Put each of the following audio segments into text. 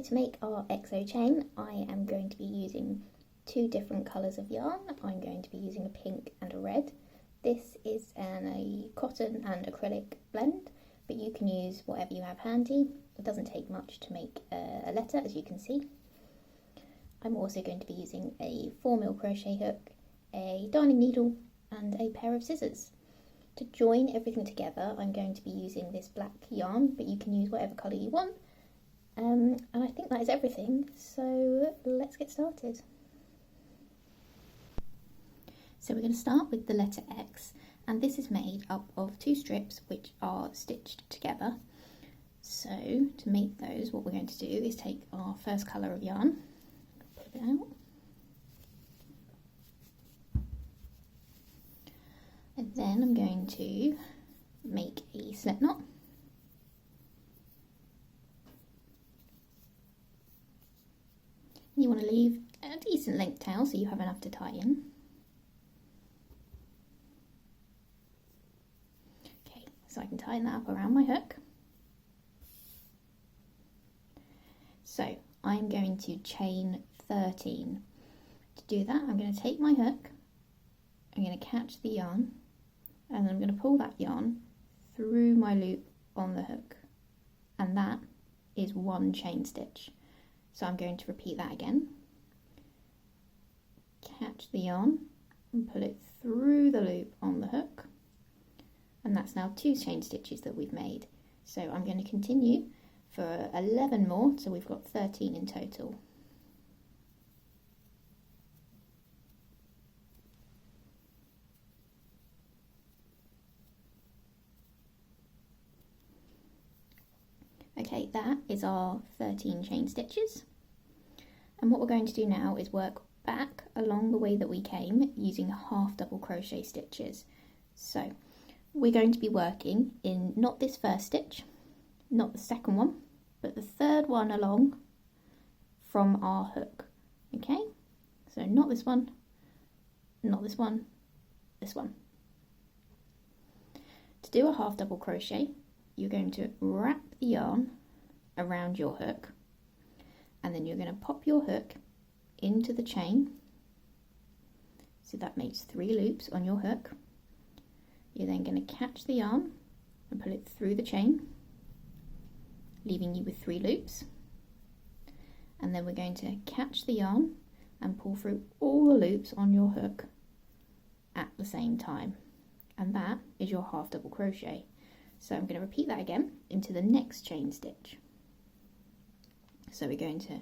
to make our XO chain, I am going to be using two different colours of yarn. I'm going to be using a pink and a red. This is a cotton and acrylic blend, but you can use whatever you have handy. It doesn't take much to make a letter, as you can see. I'm also going to be using a 4mm crochet hook, a darning needle and a pair of scissors. To join everything together, I'm going to be using this black yarn, but you can use whatever colour you want. And I think that is everything, so let's get started. So we're going to start with the letter X, and this is made up of two strips which are stitched together. So to make those, what we're going to do is take our first colour of yarn, pull it out, and then I'm going to make a slip knot. You want to leave a decent length tail so you have enough to tie in. Okay, so I can tie that up around my hook. So I'm going to chain 13. To do that, I'm going to take my hook, I'm going to catch the yarn, and then I'm going to pull that yarn through my loop on the hook, and that is one chain stitch. So I'm going to repeat that again. Catch the yarn and pull it through the loop on the hook, and that's now two chain stitches that we've made. So I'm going to continue for 11 more, so we've got 13 in total. Okay, that is our 13 chain stitches, and what we're going to do now is work back along the way that we came using half double crochet stitches. So we're going to be working in not this first stitch, not the second one, but the third one along from our hook. Okay, so not this one, not this one, this one. To do a half double crochet, you're going to wrap the yarn around your hook, and then you're going to pop your hook into the chain, so that makes 3 loops on your hook. You're then going to catch the yarn and pull it through the chain, leaving you with 3 loops, and then we're going to catch the yarn and pull through all the loops on your hook at the same time, and that is your half double crochet. So I'm going to repeat that again into the next chain stitch. So we're going to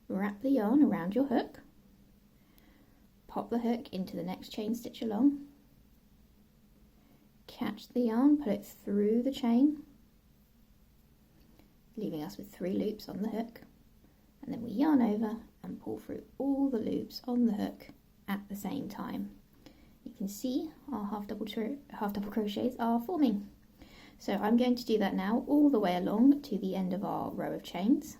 wrap the yarn around your hook, pop the hook into the next chain stitch along, catch the yarn, pull it through the chain, leaving us with 3 loops on the hook, and then we yarn over and pull through all the loops on the hook at the same time. You can see our half double crochets are forming. So I'm going to do that now all the way along to the end of our row of chains,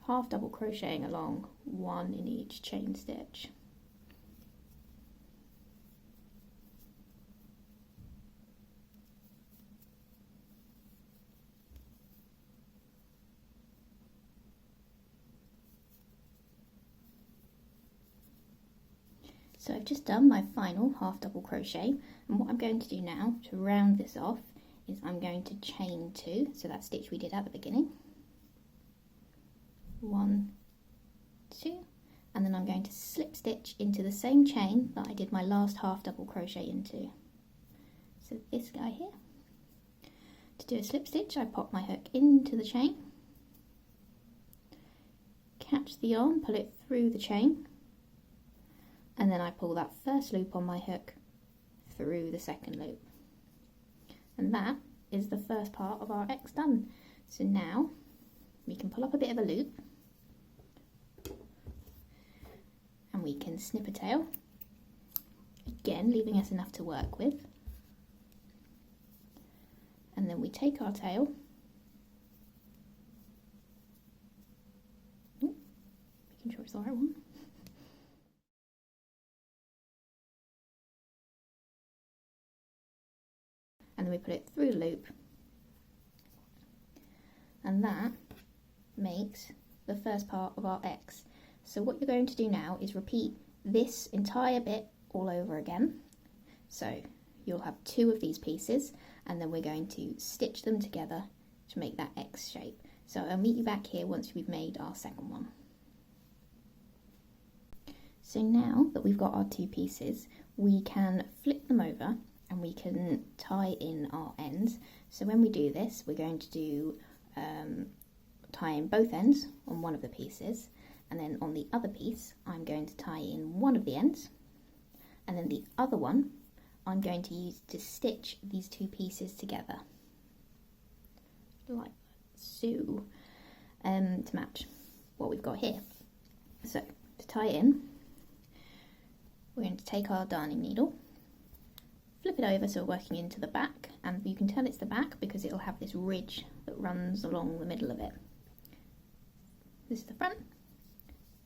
half double crocheting along, 1 in each chain stitch. So I've just done my final half double crochet, and what I'm going to do now to round this off is I'm going to chain 2, so that stitch we did at the beginning, 1, 2, and then I'm going to slip stitch into the same chain that I did my last half double crochet into. So this guy here. To do a slip stitch, I pop my hook into the chain, catch the yarn, pull it through the chain, and then I pull that first loop on my hook through the second loop. And that is the first part of our X done. So now we can pull up a bit of a loop, and we can snip a tail, again leaving us enough to work with. And then we take our tail, making sure it's the right one, and then we put it through the loop, and that makes the first part of our X. So what you're going to do now is repeat this entire bit all over again. So you'll have 2 of these pieces, and then we're going to stitch them together to make that X shape. So I'll meet you back here once we've made our second one. So now that we've got our 2 pieces, we can flip them over and we can tie in our ends. So when we do this, we're going to do tie in both ends on one of the pieces, and then on the other piece I'm going to tie in one of the ends, and then the other one I'm going to use to stitch these 2 pieces together like so, to match what we've got here. So to tie in, we're going to take our darning needle, flip it over so we're working into the back, and you can tell it's the back because it'll have this ridge that runs along the middle of it. This is the front,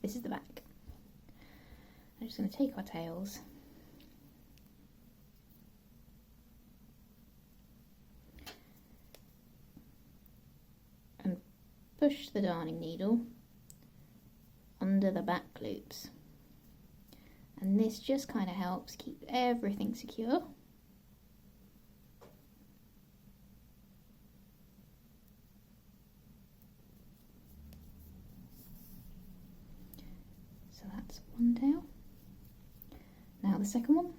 this is the back. I'm just going to take our tails and push the darning needle under the back loops. And this just kind of helps keep everything secure. So that's one tail. Now the second one.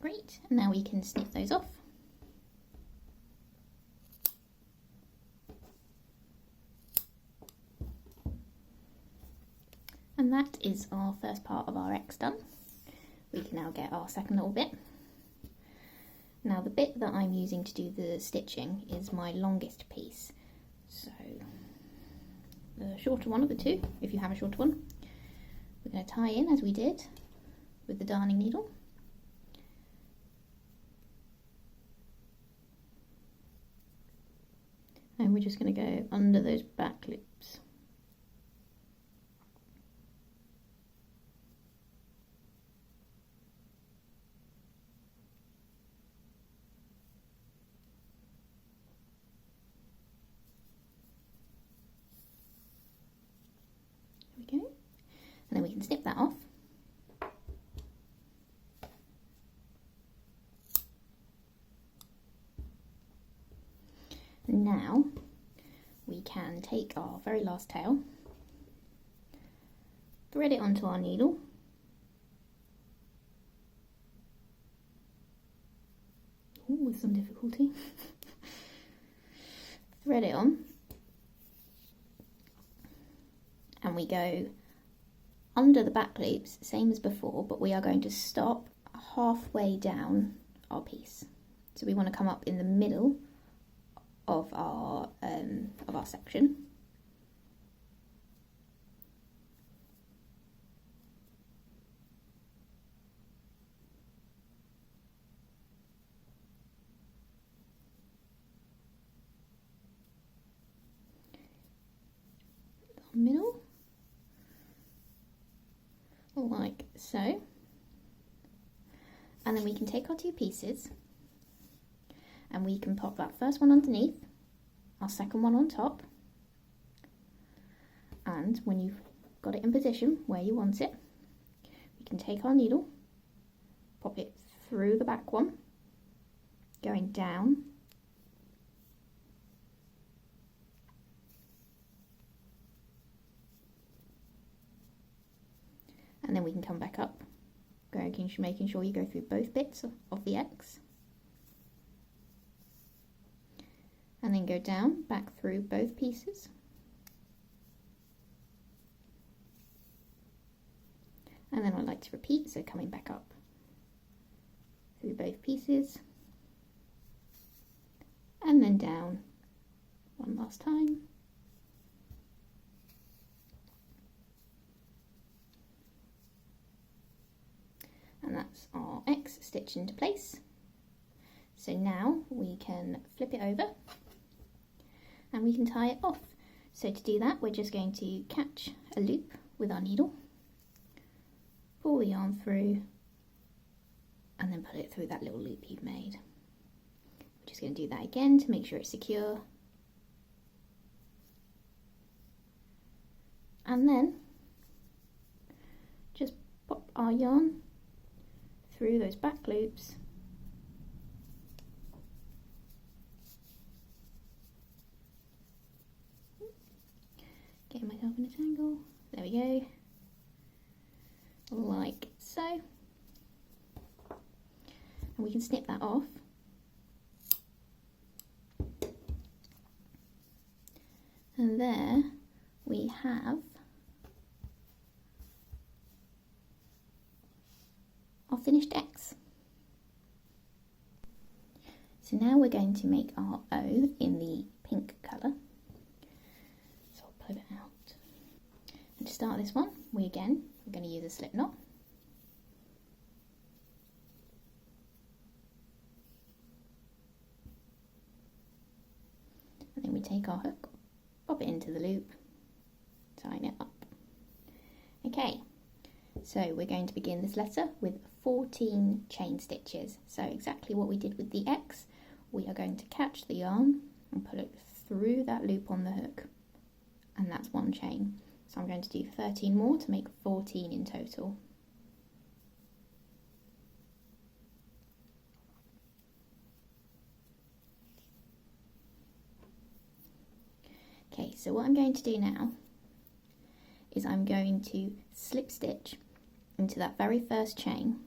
Great, and now we can snip those off. And that is our first part of our X done. We can now get our second little bit. Now the bit that I'm using to do the stitching is my longest piece. So the shorter one of the 2, if you have a shorter one, we're going to tie in as we did with the darning needle. And we're just going to go under those back loops. There we go. And then we can snip that off. Now we can take our very last tail, thread it onto our needle, with some difficulty, thread it on, and we go under the back loops, same as before, but we are going to stop halfway down our piece. So we want to come up in the middle of our section. Middle, like so, and then we can take our 2 pieces and we can pop that first one underneath, our second one on top, and when you've got it in position where you want it, we can take our needle, pop it through the back one, going down, and then we can come back up, making sure you go through both bits of the X, and then go down, back through both pieces, and then I like to repeat, so coming back up through both pieces, and then down one last time, and that's our X stitched into place. So now we can flip it over and we can tie it off. So to do that, we're just going to catch a loop with our needle, pull the yarn through, and then put it through that little loop you've made. We're just going to do that again to make sure it's secure. And then just pop our yarn through those back loops. Getting myself in a tangle. There we go. Like so. And we can snip that off. And there we have our finished X. So now we're going to make our O in the pink colour. So I'll pull it out. And to start this one, we're going to use a slip knot. And then we take our hook, pop it into the loop, tying it up. Okay, so we're going to begin this letter with 14 chain stitches. So exactly what we did with the X, we are going to catch the yarn and put it through that loop on the hook, and that's one chain. So I'm going to do 13 more to make 14 in total. Okay, so what I'm going to do now is I'm going to slip stitch into that very first chain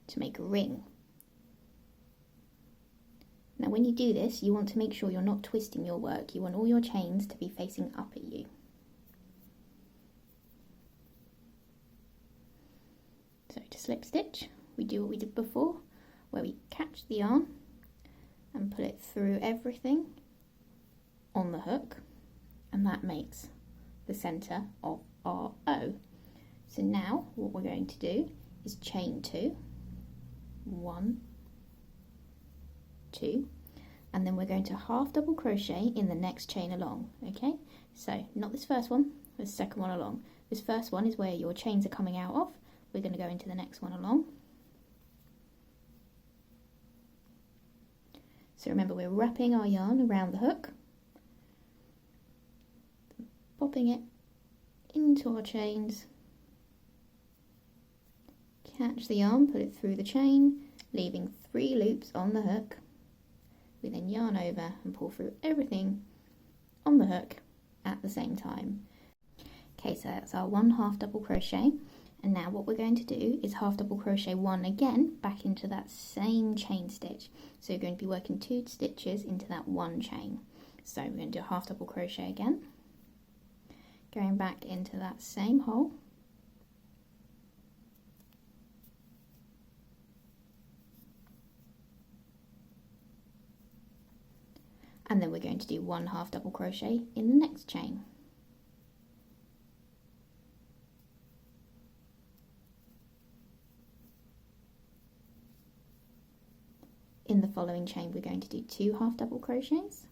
to make a ring. Now when you do this, you want to make sure you're not twisting your work. You want all your chains to be facing up at you. So to slip stitch, we do what we did before, where we catch the yarn and put it through everything on the hook, and that makes the centre of our O. So now what we're going to do is chain 2, 1, 2, and then we're going to half double crochet in the next chain along. Okay, so not this first one, the second one along. This first one is where your chains are coming out of. We're going to go into the next one along. So remember, we're wrapping our yarn around the hook, popping it into our chains, catch the yarn, put it through the chain, leaving 3 loops on the hook. We then yarn over and pull through everything on the hook at the same time. Okay, so that's our 1 half double crochet, and now what we're going to do is half double crochet 1 again back into that same chain stitch. So you're going to be working 2 stitches into that 1 chain. So we're going to do a half double crochet again, going back into that same hole, and then we're going to do 1 half double crochet in the next chain. In the following chain, we're going to do 2 half double crochets,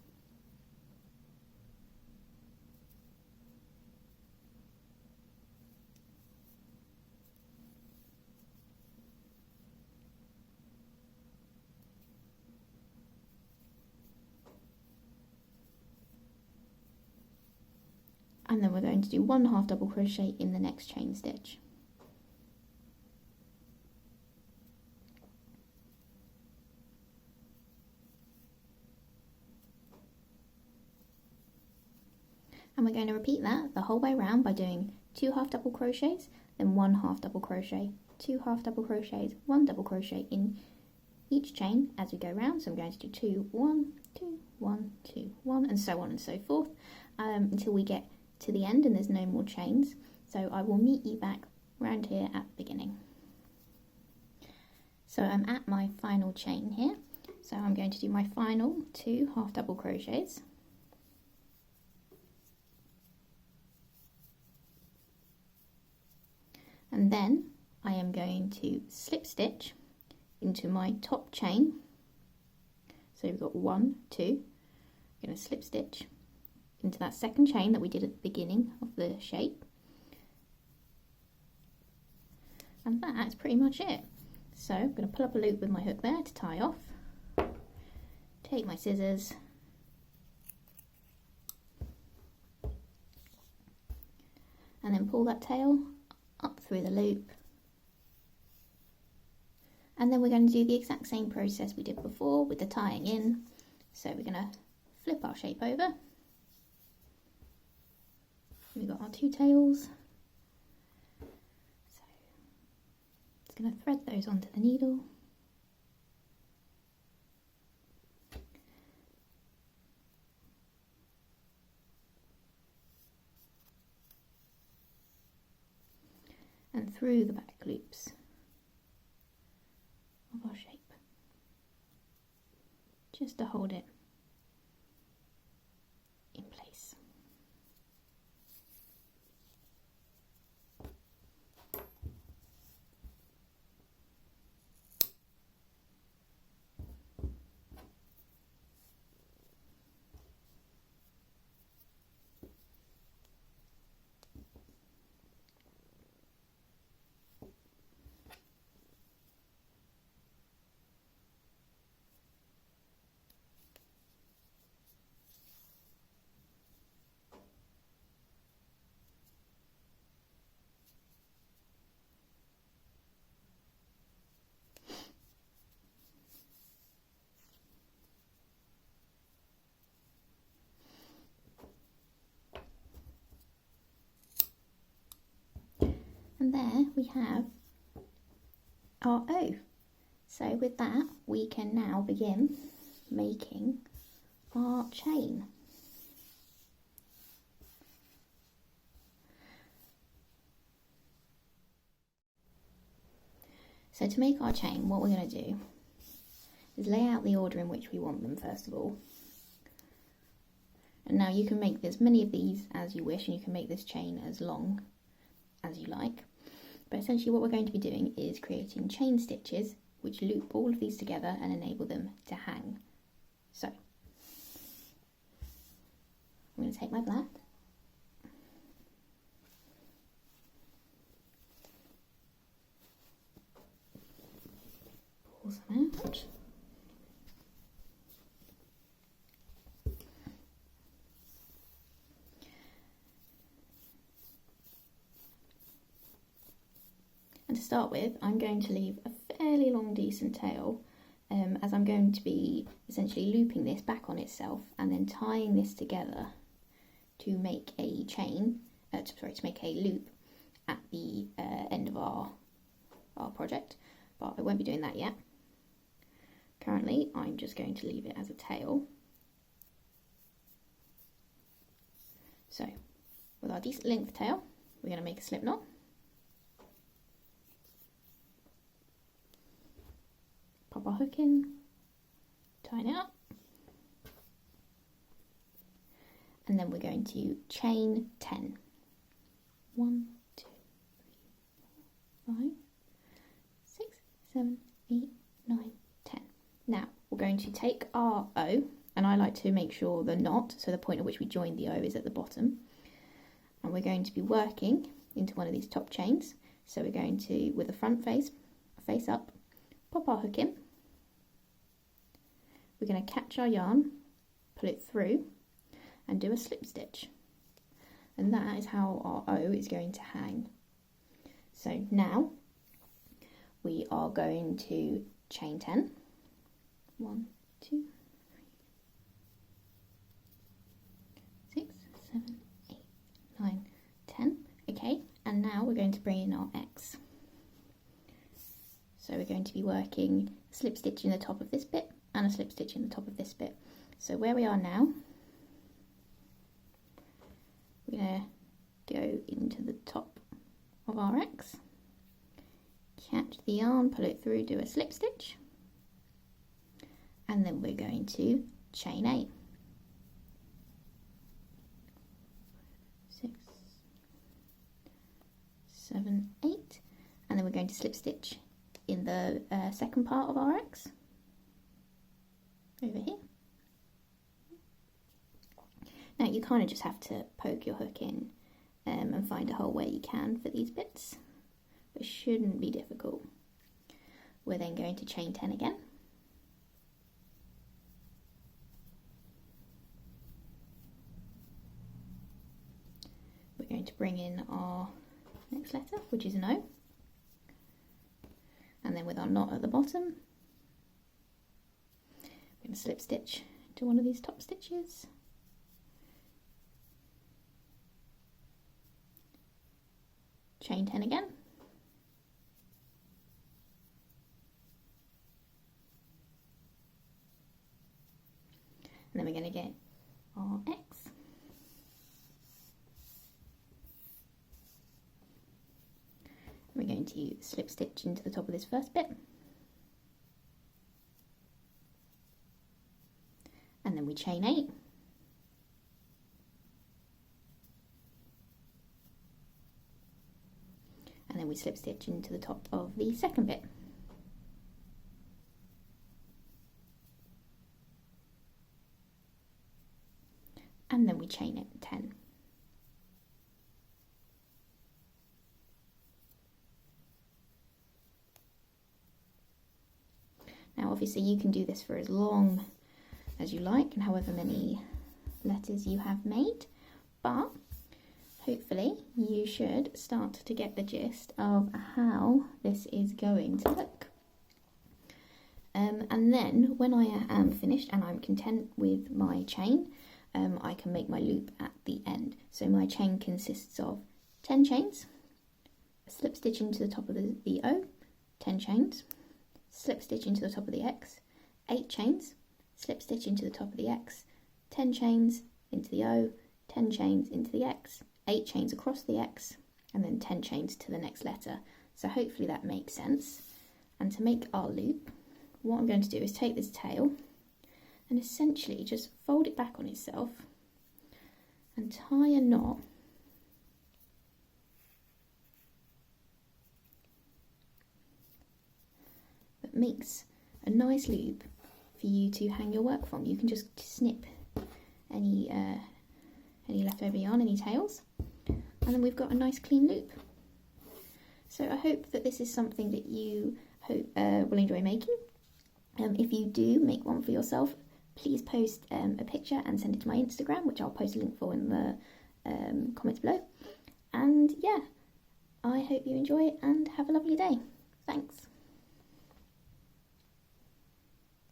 and then we're going to do 1 half double crochet in the next chain stitch. And we're going to repeat that the whole way around by doing 2 half double crochets, then 1 half double crochet, 2 half double crochets, 1 double crochet in each chain as we go round. So I'm going to do 2, 1, 2, 1, 2, 1, and so on and so forth, until we get to the end and there's no more chains. So I will meet you back round here at the beginning. So I'm at my final chain here, so I'm going to do my final 2 half double crochets, And then I am going to slip stitch into my top chain. So we've got 1, 2, I'm going to slip stitch into that second chain that we did at the beginning of the shape. And that's pretty much it. So I'm going to pull up a loop with my hook there to tie off. Take my scissors, and then pull that tail up through the loop. And then we're going to do the exact same process we did before with the tying in. So we're going to flip our shape over. We've got our 2 tails. So just going to thread those onto the needle. And through the back loops of our shape, just to hold it in place. And there we have our O. So with that, we can now begin making our chain. So to make our chain, what we're going to do is lay out the order in which we want them first of all. And now you can make as many of these as you wish, and you can make this chain as long as you like. But essentially what we're going to be doing is creating chain stitches which loop all of these together and enable them to hang. So I'm going to take my black, pull some out, and to start with I'm going to leave a fairly long decent tail, as I'm going to be essentially looping this back on itself and then tying this together to make a chain, to make a loop at the end of our project, but I won't be doing that yet. Currently I'm just going to leave it as a tail. So with our decent length tail, we're going to make a slip knot. Pop our hook in, tighten it up, and then we're going to chain 10. 1, 2, 3, 4, 5, 6, 7, 8, 9, 10. Now we're going to take our O, and I like to make sure the knot, so the point at which we join the O, is at the bottom, and we're going to be working into one of these top chains. So we're going to, with the front face up, pop our hook in. We're going to catch our yarn, pull it through, and do a slip stitch. And that is how our O is going to hang. So now we are going to chain 10. 1, 2, 3, 6, 7, 8, 9, 10. Okay, and now we're going to bring in our X. So we're going to be working a slip stitch in the top of this bit and a slip stitch in the top of this bit. So where we are now, we're going to go into the top of our X, catch the yarn, pull it through, do a slip stitch, and then we're going to chain 8. 6, 7, 8. we're going to slip stitch in the second part of our X over here. Now you kind of just have to poke your hook in and find a hole where you can for these bits, but it shouldn't be difficult. We're then going to chain 10 again. We're going to bring in our next letter, which is an O, and then with our knot at the bottom, we're going to slip stitch into one of these top stitches, chain 10 again, and then we're going to get our X. We're going to slip stitch into the top of this first bit, and then we chain 8, and then we slip stitch into the top of the second bit, and then we chain it 10. Now obviously you can do this for as long as you like and however many letters you have made, but hopefully you should start to get the gist of how this is going to look. And then when I am finished and I'm content with my chain, I can make my loop at the end. So my chain consists of 10 chains, a slip stitch into the top of the O, 10 chains, slip stitch into the top of the X, 8 chains, slip stitch into the top of the X, 10 chains into the O, 10 chains into the X, 8 chains across the X, and then 10 chains to the next letter. So hopefully that makes sense. And to make our loop, what I'm going to do is take this tail and essentially just fold it back on itself and tie a knot that makes a nice loop for you to hang your work from. You can just snip any leftover yarn, any tails, and then we've got a nice clean loop. So I hope that this is something that you will enjoy making. If you do make one for yourself, please post a picture and send it to my Instagram, which I'll post a link for in the comments below. And yeah, I hope you enjoy and have a lovely day. Thanks.